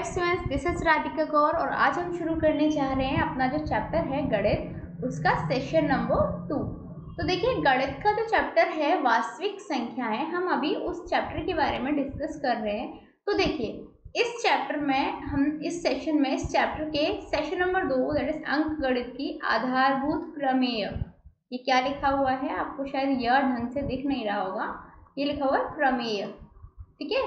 Students, this is Radhika गौर और आज हम शुरू करने जा रहे हैं अपना जो चैप्टर है गणित, उसका सेशन नंबर 2। तो देखिए, गणित का जो चैप्टर है वास्तविक संख्याएं, हम अभी उस चैप्टर के बारे में डिस्कस कर रहे हैं। तो देखिए, इस चैप्टर में हम इस सेशन में इस चैप्टर के सेशन नंबर 2 दैट इज अंक गणित की आधारभूत प्रमेय, ये क्या लिखा हुआ है आपको शायद यह ढंग से दिख नहीं रहा होगा, ये लिखा हुआ है प्रमेय। ठीक है,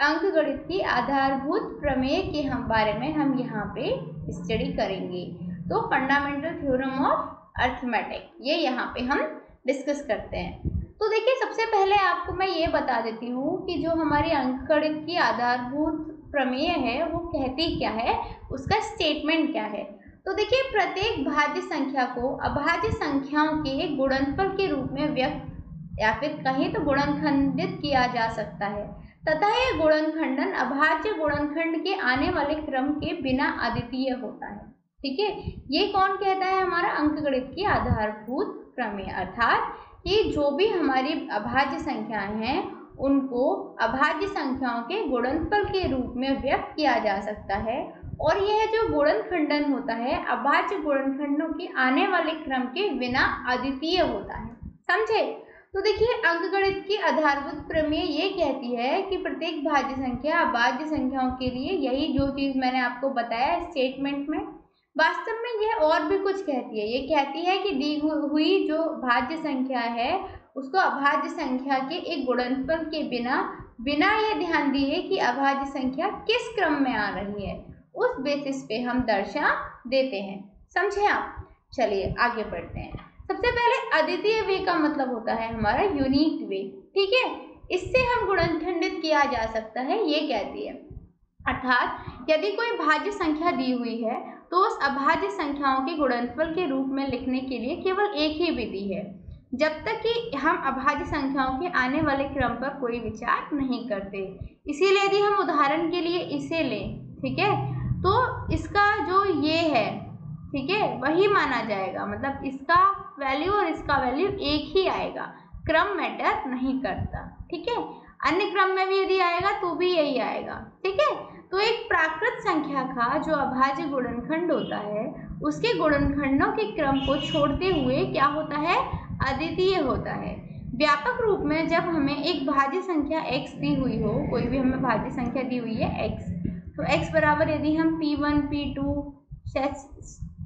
अंक गणित की आधारभूत प्रमेय के हम बारे में हम यहाँ पे स्टडी करेंगे। तो फंडामेंटल थ्योरम ऑफ अर्थमेटिक, ये यहाँ पे हम डिस्कस करते हैं। तो देखिए, सबसे पहले आपको मैं ये बता देती हूँ कि जो हमारी अंक गणित की आधारभूत प्रमेय है वो कहती क्या है, उसका स्टेटमेंट क्या है। तो देखिए, प्रत्येक भाज्य संख्या को अभाज्य संख्याओं के गुणनफल के रूप में व्यक्त या फिर कहीं तो गुणनखंडित किया जा सकता है तथा यह गुणनखंडन अभाज्य गुणनखंड के आने वाले क्रम के बिना अद्वितीय होता है। ठीक है, ये कौन कहता है, हमारा अंकगणित की आधारभूत प्रमेय। अर्थात कि जो भी हमारी अभाज्य संख्याएं हैं उनको अभाज्य संख्याओं के गुणनफल के रूप में व्यक्त किया जा सकता है और यह जो गुणनखंडन होता है अभाज्य गुणनखंडों के आने वाले क्रम के बिना अद्वितीय होता है। समझे। तो देखिए, अंकगणित की आधारभूत प्रमेय ये कहती है कि प्रत्येक भाज्य संख्या अभाज्य संख्याओं के लिए, यही जो चीज मैंने आपको बताया स्टेटमेंट में, वास्तव में यह और भी कुछ कहती है। ये कहती है कि दी हुई जो भाज्य संख्या है उसको अभाज्य संख्या के एक गुणनफल के बिना ये ध्यान दिए कि अभाज्य संख्या किस क्रम में आ रही है, उस बेसिस पे हम दर्शा देते हैं। समझे आप। चलिए आगे बढ़ते हैं। सबसे पहले अद्वितीय वे का मतलब होता है हमारा यूनिक वे। ठीक है, इससे हम गुणनखंडित किया जा सकता है, ये कहती है। अर्थात यदि कोई भाज्य संख्या दी हुई है तो उस अभाज्य संख्याओं के गुणनफल के रूप में लिखने के लिए केवल एक ही विधि है, जब तक कि हम अभाज्य संख्याओं के आने वाले क्रम पर कोई विचार नहीं करते। इसीलिए यदि हम उदाहरण के लिए इसे लें, ठीक है, तो इसका जो ये है, ठीक है, वही माना जाएगा। मतलब इसका वैल्यू और इसका वैल्यू एक ही आएगा, क्रम मैटर नहीं करता। ठीक है, अन्य क्रम में भी यदि आएगा तो भी यही आएगा। ठीक है, तो एक प्राकृत संख्या का जो अभाज्य गुणनखंड होता है उसके गुणनखंडों के क्रम को छोड़ते हुए क्या होता है, अद्वितीय होता है। व्यापक रूप में जब हमें एक भाज्य संख्या x दी हुई हो, कोई भी हमें भाज्य संख्या दी हुई है x, तो x बराबर यदि हम p1 p2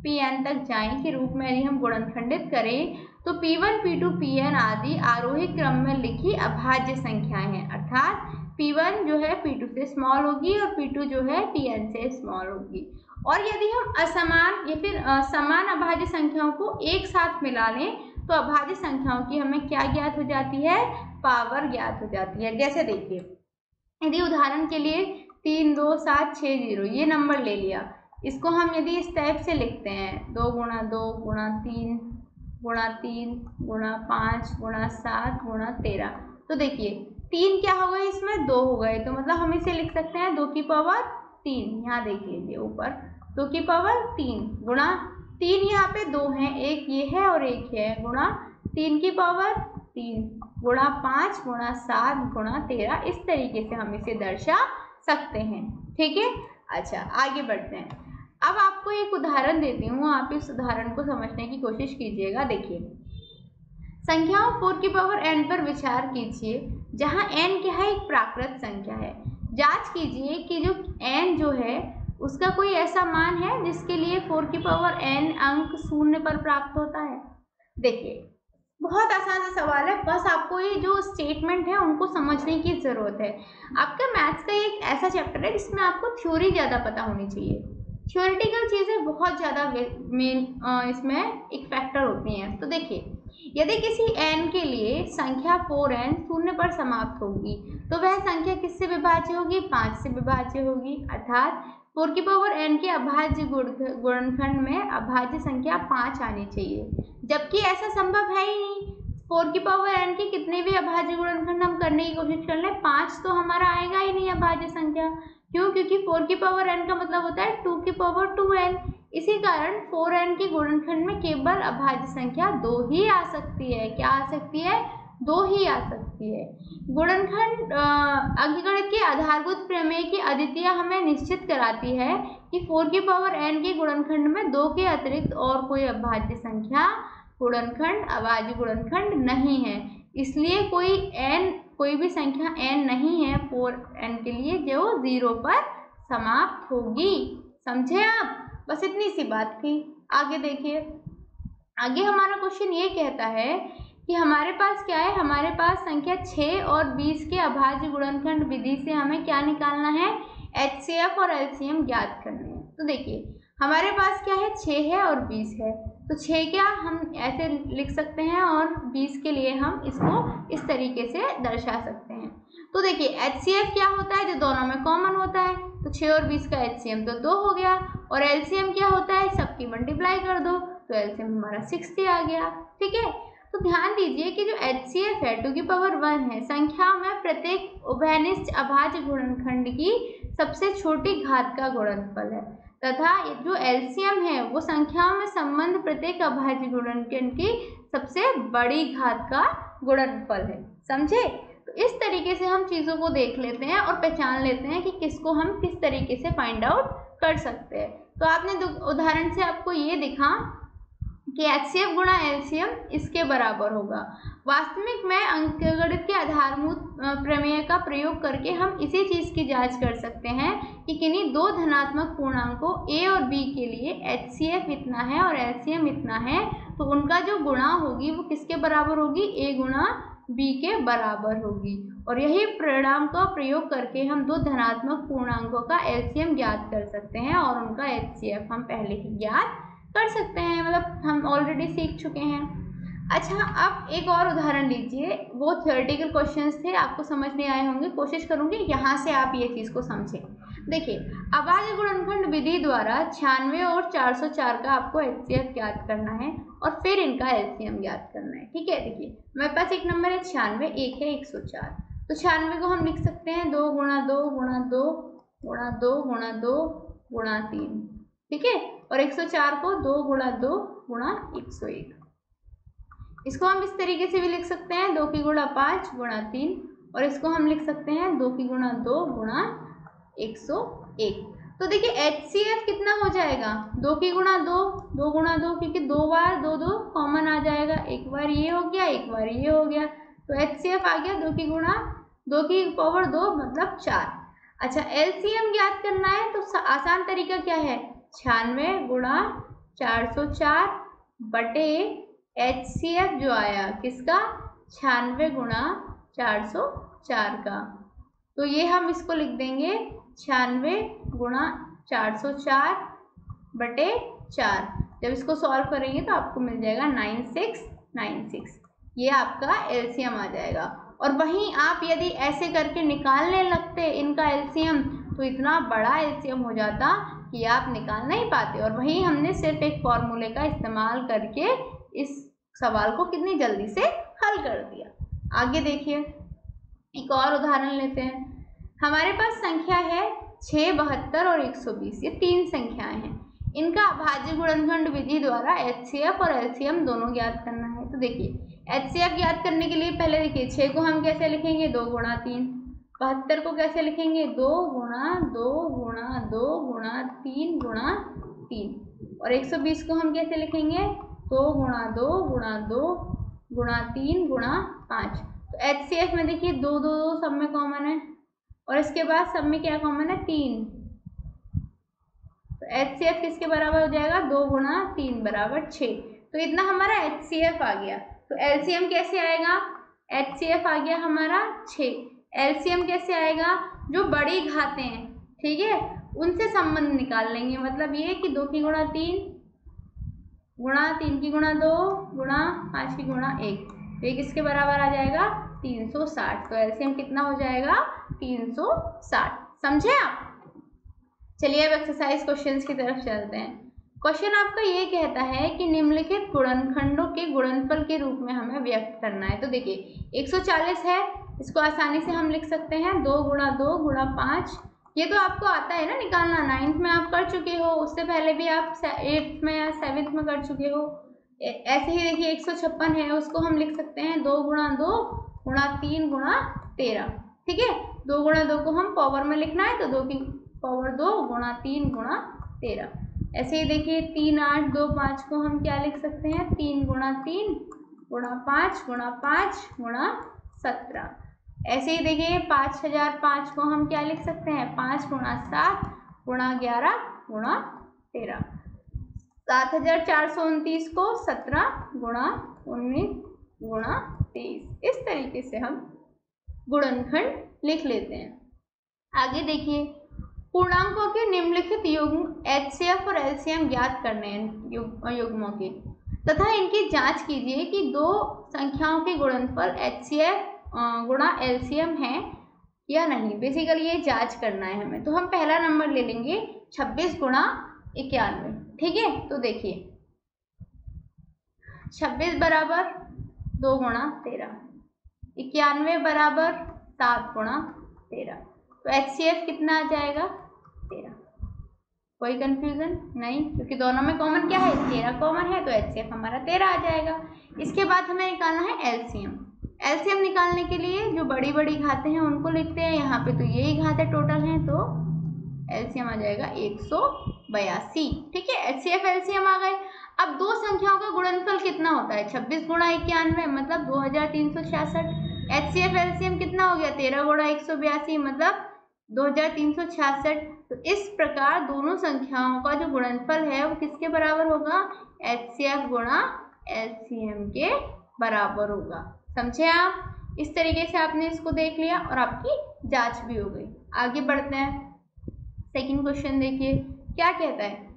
pn तक जाएं के रूप में यदि हम गुणनखंडित करें तो p1 p2 pn आदि आरोही क्रम में लिखी अभाज्य संख्याएं हैं। अर्थात p1 जो है p2 से स्मॉल होगी और p2 जो है pn से स्मॉल होगी। और यदि हम असमान या फिर समान अभाज्य संख्याओं को एक साथ मिला लें तो अभाज्य संख्याओं की हमें क्या ज्ञात हो जाती है, पावर ज्ञात हो जाती है। जैसे देखिए, यदि उदाहरण के लिए 3 2 7 6 0 ये नंबर ले लिया, इसको हम यदि इस टाइप से लिखते हैं 2 गुणा 2 गुणा 3 गुणा 3 गुणा 5 गुणा 7 गुणा 13, तो देखिए 3 क्या हो गए, इसमें 2 हो गए, तो मतलब हम इसे लिख सकते हैं 2 की पावर 3। यहाँ देख लीजिए ऊपर 2 की पावर 3 गुणा 3, यहाँ पे 2 हैं, एक ये है और एक है, गुणा 3 की पावर 3 गुणा 5 गुणा 7 गुणा 13। इस तरीके से हम इसे दर्शा सकते हैं। ठीक है, अच्छा आगे बढ़ते हैं। अब आपको एक उदाहरण देती हूँ, आप इस उदाहरण को समझने की कोशिश कीजिएगा। देखिए, संख्याओं 4 की पावर n पर विचार कीजिए, जहाँ n क्या है, एक प्राकृत संख्या है। जांच कीजिए कि जो n जो है उसका कोई ऐसा मान है जिसके लिए 4 की पावर n अंक शून्य पर प्राप्त होता है। देखिए, बहुत आसान सा सवाल है, बस आपको ये जो स्टेटमेंट है उनको समझने की जरूरत है। आपका मैथ्स का एक ऐसा चैप्टर है जिसमें आपको थ्योरी ज़्यादा पता होनी चाहिए। थ्योरेटिकल चीज़ें बहुत ज़्यादा मेन इसमें एक फैक्टर होती हैं। तो देखिए, यदि किसी n के लिए संख्या 4n शून्य पर समाप्त होगी तो वह संख्या किससे विभाज्य होगी, 5 से विभाज्य होगी। अर्थात 4 की पावर n के अभाज्य गुणनखंड में अभाज्य संख्या 5 आनी चाहिए, जबकि ऐसा संभव है ही नहीं। 4 की पावर n के कितने भी अभाज्य गुणनखंड हम करने की कोशिश कर लें, 5 तो हमारा आएगा ही नहीं अभाज्य संख्या। क्यों? क्योंकि 4 की पावर n का मतलब होता है 2 की पावर 2n। इसी कारण 4n के गुणनखंड में केवल अभाज्य संख्या 2 ही आ सकती है। क्या आ सकती है? 2 ही आ सकती है। गुणनखंड अंकगणित के आधारभूत प्रमेय की अद्वितीयता हमें निश्चित कराती है कि 4 की पावर n के गुणनखंड में 2 के अतिरिक्त और कोई अभाज्य संख्या गुणनखंड अभाज्य गुणनखंड नहीं है। इसलिए कोई भी संख्या n नहीं है 4n के लिए जो 0 पर समाप्त होगी। समझे आप? बस इतनी सी बात थी। आगे देखिए, आगे हमारा क्वेश्चन ये कहता है कि हमारे पास क्या है, हमारे पास संख्या 6 और 20 के अभाज्य गुणनखंड विधि से हमें क्या निकालना है, HCF और LCM ज्ञात करने हैं। तो देखिए हमारे पास क्या है, 6 है और 20 है। तो 6 क्या हम ऐसे लिख सकते हैं और 20 के लिए हम इसको इस तरीके से दर्शा सकते हैं। तो देखिए HCF क्या होता है, जो दोनों में कॉमन होता है। तो 6 और 20 का HCM तो 2 हो गया, और LCM क्या होता है, सबकी मल्टीप्लाई कर दो तो LCM हमारा 60 आ गया। ठीक है, तो ध्यान दीजिए कि जो HCF है 2 की पावर 1 है, संख्या में प्रत्येक उभयनिष्ठ अभाज्य गुणनखंड की सबसे छोटी घात का गुणनफल है, तथा जो LCM है वो संख्याओं में संबंध प्रत्येक अभाज्य गुणनखंड की सबसे बड़ी घात का गुणनफल है। समझे? तो इस तरीके से हम चीज़ों को देख लेते हैं और पहचान लेते हैं कि किसको हम किस तरीके से फाइंड आउट कर सकते हैं। तो आपने उदाहरण से आपको ये दिखा कि HCF गुणा LCM इसके बराबर होगा। वास्तविक में अंकगणित के आधारभूत प्रमेय का प्रयोग करके हम इसी चीज़ की जांच कर सकते हैं कि किन्हीं 2 धनात्मक पूर्णांकों A और B के लिए HCF इतना है और LCM इतना है, तो उनका जो गुणा होगी वो किसके बराबर होगी, A गुणा B के बराबर होगी। और यही परिणाम का प्रयोग करके हम 2 धनात्मक पूर्णांकों का LCM ज्ञात कर सकते हैं और उनका HCF हम पहले ही ज्ञात कर सकते हैं, मतलब हम ऑलरेडी सीख चुके हैं। अच्छा, अब एक और उदाहरण लीजिए, वो थ्योरेटिकल क्वेश्चंस थे, आपको समझ नहीं आए होंगे, कोशिश करूंगी यहाँ से आप ये चीज़ को समझें। देखिए अभाज्य गुणनखंड विधि द्वारा 96 और 404 का आपको HCF ज्ञात करना है और फिर इनका LCM ज्ञात करना है। ठीक है, देखिए मेरे पास एक नंबर है 96, एक है 104। तो 96 को हम लिख सकते हैं 2 गुणा 2 गुणा 2 गुणा 2 गुणा 2 गुणा 3। ठीक है, और 104 को 2 गुणा 2 गुणा 101। इसको हम इस तरीके से भी लिख सकते हैं 2 की गुणा 5 गुणा 3, और इसको हम लिख सकते हैं 2 की गुणा 2 गुणा 101। तो देखिए HCF कितना हो जाएगा, 2 की गुणा 2 2 गुणा 2, क्योंकि 2 बार 2 2 कॉमन आ जाएगा, एक बार ये हो गया एक बार ये हो गया, तो HCF आ गया 2 की गुणा 2 की पावर 2 मतलब 4। अच्छा, LCM ज्ञात करना है तो आसान तरीका क्या है, 96 गुणा 404 बटे HCF जो आया किसका, 96 गुणा 404 का। तो ये हम इसको लिख देंगे 96 गुणा 404 बटे 4। जब इसको सॉल्व करेंगे तो आपको मिल जाएगा 9696, ये आपका LCM आ जाएगा। और वहीं आप यदि ऐसे करके निकालने लगते इनका LCM तो इतना बड़ा LCM हो जाता कि आप निकाल नहीं पाते, और वहीं हमने सिर्फ एक फॉर्मूले का इस्तेमाल करके इस सवाल को कितनी जल्दी से हल कर दिया। आगे देखिए, एक और उदाहरण लेते हैं। हमारे पास संख्या है 6, 72 और 120, ये 3 संख्याएं हैं। इनका अभाज्य गुणनखंड विधि द्वारा HCF और LCM दोनों ज्ञात करना है। तो देखिए HCF ज्ञात करने के लिए पहले देखिए 6 को हम कैसे लिखेंगे, 2 गुणा 3। 72 को कैसे लिखेंगे, 2 गुणा 2 गुणा 2 गुणा 3 गुणा 3। और 120 को हम कैसे लिखेंगे, 2 गुणा 2 गुणा 2 गुणा 3 गुणा 5। तो HCF में देखिए 2 2 2 सब में कॉमन है, और इसके बाद सब में क्या कॉमन है, 3। तो HCF किसके बराबर हो जाएगा, 2 गुणा 3 बराबर 6। तो इतना हमारा HCF आ गया। तो LCM कैसे आएगा, HCF आ गया हमारा 6। LCM कैसे आएगा, जो बड़ी घातें हैं, ठीक है, उनसे संबंध निकाल लेंगे। मतलब ये कि 2 की गुणा 3 गुणा 3 की गुणा 2 गुणा 5 की गुणा 1, तो ये किसके बराबर आ जाएगा, 360। तो LCM कितना हो जाएगा, 360। समझे आप? चलिए अब एक्सरसाइज क्वेश्चंस की तरफ चलते हैं। क्वेश्चन आपका ये कहता है कि निम्नलिखित गुणनखंडों के गुणनफल के रूप में हमें व्यक्त करना है। तो देखिए 140 है, इसको आसानी से हम लिख सकते हैं 2 गुणा 2 गुणा 5। ये तो आपको आता है ना निकालना, 9th में आप कर चुके हो, उससे पहले भी आप 8th में या 7th में कर चुके हो। ऐसे ही देखिए 156 है, उसको हम लिख सकते हैं 2 गुणा 2 गुणा 3 गुणा 13। ठीक है, 2 गुणा 2 को हम पावर में लिखना है तो 2 की पावर 2 गुणा 3 गुणा 13। ऐसे ही देखिए 3 8 2 5 को हम क्या लिख सकते हैं 3 गुणा 3 गुणा 5 गुणा 5 गुणा 17। ऐसे ही देखिए 5005 को हम क्या लिख सकते हैं 5 गुणा 7 गुणा 11 गुणा 13। 7429 को 17 गुणा 19 गुणा 23। इस तरीके से हम गुणनखंड लिख लेते हैं। आगे देखिए पूर्णांकों के निम्नलिखित युग्म एचसीएफ और एलसीएम ज्ञात करने हैं युग्मों के, तथा इनकी जांच कीजिए कि दो संख्याओं के गुणनफल एचसीएफ गुणा एलसीएम है या नहीं। बेसिकली ये जांच करना है हमें। तो हम पहला नंबर ले लेंगे 26 गुणा 91। ठीक है, तो देखिए 26 बराबर 2 गुणा 13, 91 बराबर 7 गुणा 13। तो एचसीएफ कितना आ जाएगा 13। कोई कंफ्यूजन नहीं, क्योंकि दोनों में कॉमन क्या है 13 कॉमन है, तो एचसीएफ हमारा 13 आ जाएगा। इसके बाद हमें निकालना है एलसीएम। एलसीएम निकालने के लिए जो बड़ी बड़ी घातें हैं उनको लिखते हैं। यहाँ पे तो यही घातें टोटल हैं, तो एलसीएम आ जाएगा 182। ठीक है, एचसीएफ एलसीएम आ गए। अब दो संख्याओं का गुणनफल कितना होता है 26 गुणा 91 मतलब 2366। एचसीएफ एलसीएम कितना हो गया 13 गुणा 182 मतलब 2366। तो इस प्रकार दोनों संख्याओं का जो गुणनफल है वो किसके बराबर होगा एचसीएफ गुणा एलसीएम के बराबर होगा। समझे आप? इस तरीके से आपने इसको देख लिया और आपकी जांच भी हो गई। आगे बढ़ते हैं। सेकंड क्वेश्चन देखिए क्या कहता है।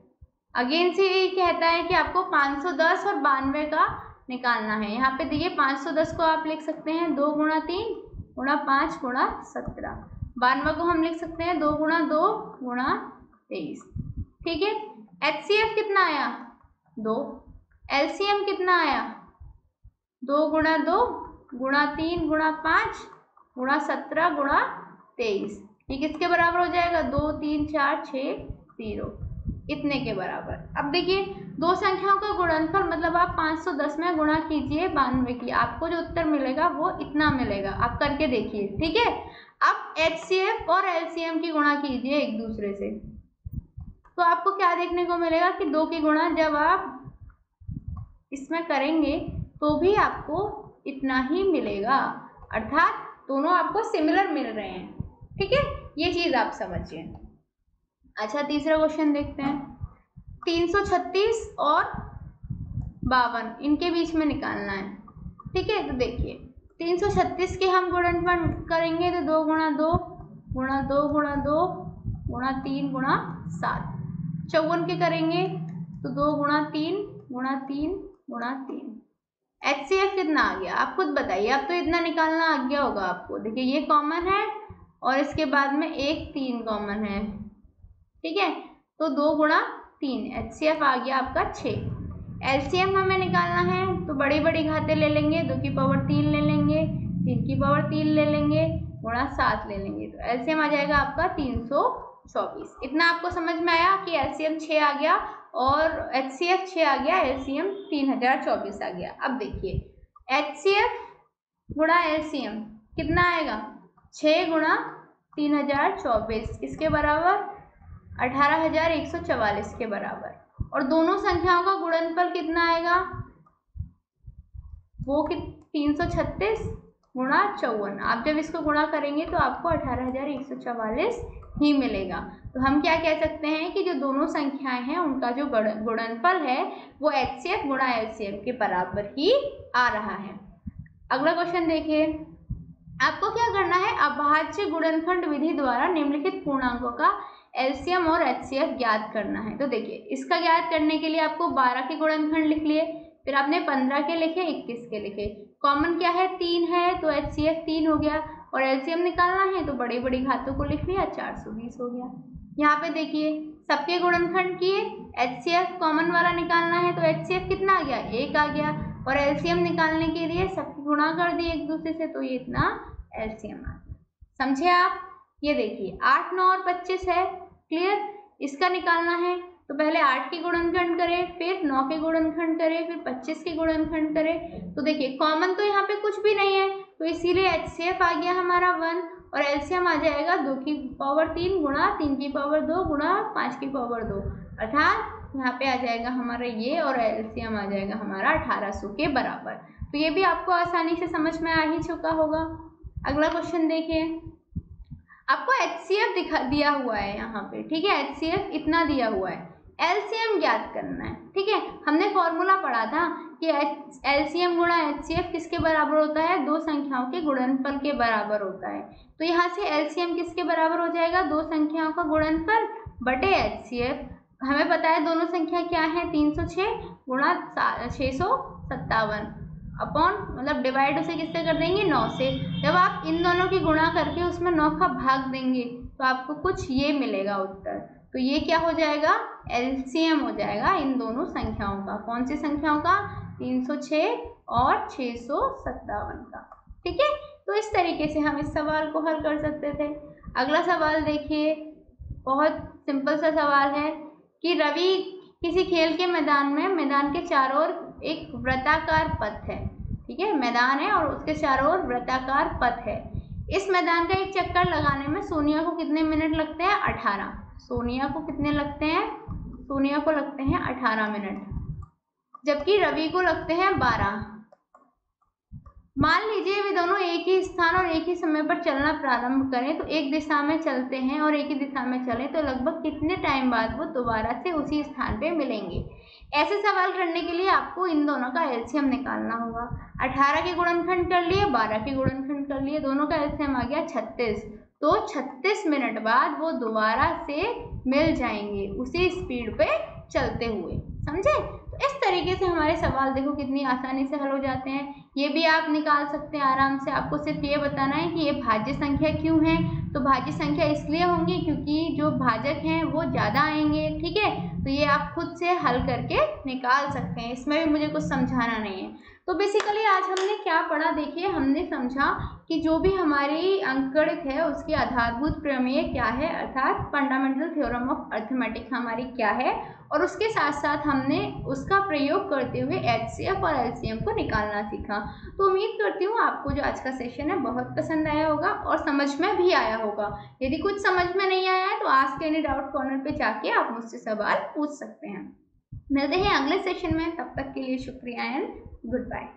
अगेन से यही कहता है कि आपको 510 और 92 का निकालना है। यहाँ पे देखिए 510 को आप लिख सकते हैं 2 गुणा 3 गुणा 5 गुणा 17। 92 को हम लिख सकते हैं 2 गुणा 2 गुणा 23। ठीक है, एचसीएफ कितना आया 2, एलसीएम कितना आया 2 गुणा 2 गुणा 3 गुणा 5 गुणा 17 गुणा 23। ये किसके बराबर हो जाएगा 2 3 4 6 0 इतने के बराबर। अब देखिए दो संख्याओं का गुणनफल मतलब आप 510 में गुणा कीजिए 92 की, आपको जो उत्तर मिलेगा वो इतना मिलेगा। आप करके देखिए। ठीक है, अब एचसीएफ और एलसीएम की गुणा कीजिए एक दूसरे से, तो आपको क्या देखने को मिलेगा कि दो की गुणा जब आप इसमें करेंगे तो भी आपको इतना ही मिलेगा, अर्थात दोनों आपको सिमिलर मिल रहे हैं। ठीक है, ये चीज आप समझिए। अच्छा, तीसरा क्वेश्चन देखते हैं। 336 और 52 इनके बीच में निकालना है। ठीक है, तो देखिए 336 के हम गुणनफल करेंगे तो 2 गुणा 2 गुणा 2 गुणा 2 गुणा 3 गुणा 7। 54 के करेंगे तो 2 गुणा 3 गुणा 3 गुणा 3। एचसीएफ कितना आ गया आप खुद बताइए। अब तो इतना निकालना आ गया होगा आपको। देखिए ये कॉमन है और इसके बाद में एक 3 कॉमन है। ठीक है, तो 2 गुणा 3 एचसीएफ आ गया आपका 6। एलसीएम हमें निकालना है तो बड़ी बड़ी घातें ले लेंगे, 2 की पावर 3 ले लेंगे, 3 की पावर 3 ले लेंगे, गुणा 7 ले लेंगे, तो एलसीएम आ जाएगा आपका 324। इतना आपको समझ में आया कि एलसीएम 6 आ गया और एचसीएफ 6 आ गया, एलसीएम 3024 आ गया। अब देखिए एचसीएफ गुणा एलसीएम कितना आएगा 6 गुणा 3024 किसके बराबर 18144 के बराबर। और दोनों संख्याओं का गुणनफल कितना आएगा वो 336 गुणा 54। आप जब इसको गुणा करेंगे तो आपको 18144 ही मिलेगा। तो हम क्या कह सकते हैं कि जो दोनों संख्याएं हैं उनका जो गुणनफल है वो एचसीएफ गुणा एलसीएम के बराबर ही आ रहा है। अगला क्वेश्चन देखिए। आपको क्या करना है अभाज्य गुणनखंड विधि द्वारा निम्नलिखित पूर्णांकों का एलसीएम और एचसीएफ ज्ञात करना है। तो देखिए इसका ज्ञात करने के लिए आपको 12 के गुणनखंड लिख लिए, फिर आपने 15 के लिखे, 21 के लिखे। कॉमन क्या है 3 है तो एचसीएफ 3 हो गया और एलसीएम निकालना है तो बड़ी बड़ी घातों को लिख लिया 420 हो गया। यहाँ पे देखिए सबके गुणनखंड किए, एचसीएफ कॉमन वाला निकालना है तो एचसीएफ कितना आ गया 1 आ गया और एलसीएम निकालने के लिए सबकी गुणा कर दिए एक दूसरे से तो ये इतना एलसीएम आ गया। समझे आप? ये देखिए 8 9 और 25 है, क्लियर। इसका निकालना है तो पहले 8 के गुणनखंड करें, फिर 9 के गुणनखंड करें, फिर 25 के गुणनखंड करें। तो देखिए कॉमन तो यहाँ पे कुछ भी नहीं है, तो इसीलिए HCF आ गया हमारा 1 और एलसीएम आ जाएगा 2 की पावर 3 गुणा 3 की पावर 2 गुणा 5 की पावर 2, अर्थात यहाँ पे आ जाएगा हमारा ये और एलसीएम आ जाएगा हमारा 1800 के बराबर। तो ये भी आपको आसानी से समझ में आ ही चुका होगा। अगला क्वेश्चन देखिए, आपको HCF दिया हुआ है यहाँ पे, ठीक है, HCF इतना दिया हुआ है, एलसीएम ज्ञात करना है, ठीक है। हमने फॉर्मूला पढ़ा था कि एलसीएम गुणा HCF किसके बराबर होता है, दो संख्याओं के गुणनफल के बराबर होता है। तो यहाँ से एलसीएम किसके बराबर हो जाएगा, दो संख्याओं का गुणनफल बटे HCF। हमें पता है दोनों संख्या क्या है, 306 गुणा 657 अपॉन, मतलब डिवाइड उसे किससे कर देंगे, 9 से। जब आप इन दोनों की गुणा करके उसमें 9 का भाग देंगे तो आपको कुछ ये मिलेगा उत्तर। तो ये क्या हो जाएगा, एलसीएम हो जाएगा इन दोनों संख्याओं का। कौन सी संख्याओं का, 306 और 657 का, ठीक है। तो इस तरीके से हम इस सवाल को हल कर सकते थे। अगला सवाल देखिए, बहुत सिंपल सा सवाल है कि रवि किसी खेल के मैदान के चारों ओर एक वृत्ताकार पथ है, ठीक है, मैदान है और उसके चारों ओर वृत्ताकार पथ है। इस मैदान का एक चक्कर लगाने में सोनिया को कितने मिनट लगते हैं, 18। सोनिया को कितने लगते हैं, सोनिया को लगते हैं 18 मिनट, जबकि रवि को लगते हैं 12। मान लीजिए वे दोनों एक ही स्थान और एक ही समय पर चलना प्रारंभ करें, तो एक दिशा में चलते हैं और एक ही दिशा में चलें तो लगभग कितने टाइम बाद वो दोबारा से उसी स्थान पे मिलेंगे। ऐसे सवाल करने के लिए आपको इन दोनों का एलसीएम निकालना होगा। 18 के गुणनखंड कर लिए, 12 के गुणनखंड कर लिए, दोनों का एलसीएम आ गया 36। तो 36 मिनट बाद वो दोबारा से मिल जाएंगे उसी स्पीड पे चलते हुए, समझे। तो इस तरीके से हमारे सवाल देखो कितनी आसानी से हल हो जाते हैं। ये भी आप निकाल सकते हैं आराम से। आपको सिर्फ ये बताना है कि ये भाज्य संख्या क्यों है, तो भाज्य संख्या इसलिए होंगी क्योंकि जो भाजक हैं वो ज़्यादा आएंगे, ठीक है। तो ये आप खुद से हल करके निकाल सकते हैं, इसमें भी मुझे कुछ समझाना नहीं है। तो बेसिकली आज हमने क्या पढ़ा, देखिए हमने समझा कि जो भी हमारी अंकगणित है उसकी आधारभूत प्रमेय क्या है, अर्थात फंडामेंटल थ्योरम ऑफ अर्थमेटिक हमारी क्या है, और उसके साथ साथ हमने उसका प्रयोग करते हुए HCF और LCM को निकालना सीखा। तो उम्मीद करती हूँ आपको जो आज का सेशन है बहुत पसंद आया होगा और समझ में भी आया होगा। यदि कुछ समझ में नहीं आया है तो आस्क एनी डाउट कॉर्नर पे जाके आप मुझसे सवाल पूछ सकते हैं। मिलते हैं अगले सेशन में, तब तक के लिए शुक्रिया एंड गुड बाय।